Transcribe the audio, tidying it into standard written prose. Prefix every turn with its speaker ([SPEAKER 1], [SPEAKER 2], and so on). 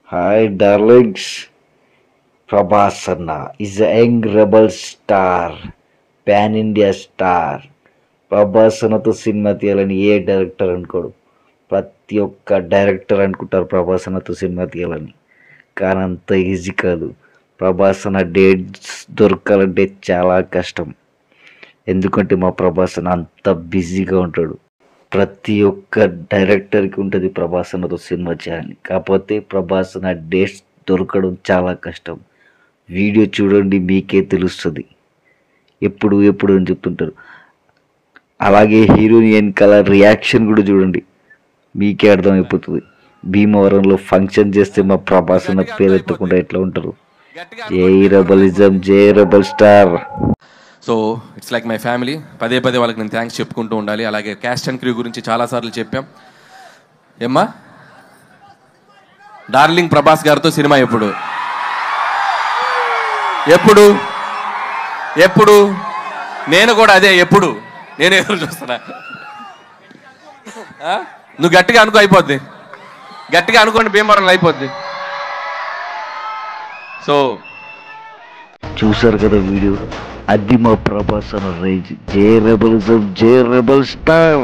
[SPEAKER 1] Hi, darlings. Prabhasana is a young rebel star, pan India star. ప్రభాసనతో సినిమా తీయాలని ఏ డైరెక్టర్ అనుకోడు. ప్రతి ఒక్క డైరెక్టర్ అనుకుంటారు ప్రభాసనతో సినిమా తీయాలని. కానీ అంత ఈజీ కాదు. ప్రభాసన డేట్స్ దొరకాలంటే చాలా కష్టం. ఎందుకంటే మా ప్రభాసన అంత బిజీగా ఉంటాడు. ప్రతి ఒక్క డైరెక్టర్కి ఉంటుంది ప్రభాసనతో సినిమా చేయాలని. కాకపోతే ప్రభాసన డేట్స్ దొరకడం చాలా కష్టం. వీడియో చూడండి మీకే తెలుస్తుంది. ఎప్పుడు ఎప్పుడు అని చెప్తుంటారు. అలాగే హీరోయిన్ వెనకాల రియాక్షన్ కూడా చూడండి, మీకే అర్థమైపోతుంది. భీమవరంలో ఫంక్షన్ చేస్తే మా ప్రభాసన పేరు ఎత్తకుండా ఎట్లా ఉంటారు. జై రెబలిజం, జై rebel star.
[SPEAKER 2] So it's like my family. పదే పదే వాళ్ళకి నేను థ్యాంక్స్ చెప్పుకుంటూ ఉండాలి. అలాగే క్యాస్ట్ అండ్ క్రూ గురించి చాలాసార్లు చెప్పాం. ఏమ్మా డార్లింగ్ ప్రభాస్ గారితో సినిమా ఎప్పుడు ఎప్పుడు ఎప్పుడు నేను కూడా అదే ఎప్పుడు నేను ఎదురు చూస్తున్నా. నువ్వు గట్టిగా అనుకో, అయిపోద్ది. గట్టిగా అనుకోండి, భీమవరంలో అయిపోద్ది. సో
[SPEAKER 1] చూసారు కదా వీడియో, అది మా ప్రభాస్ అన్న రేంజ్. జై రెబలిజం, జై రెబల్ స్టార్.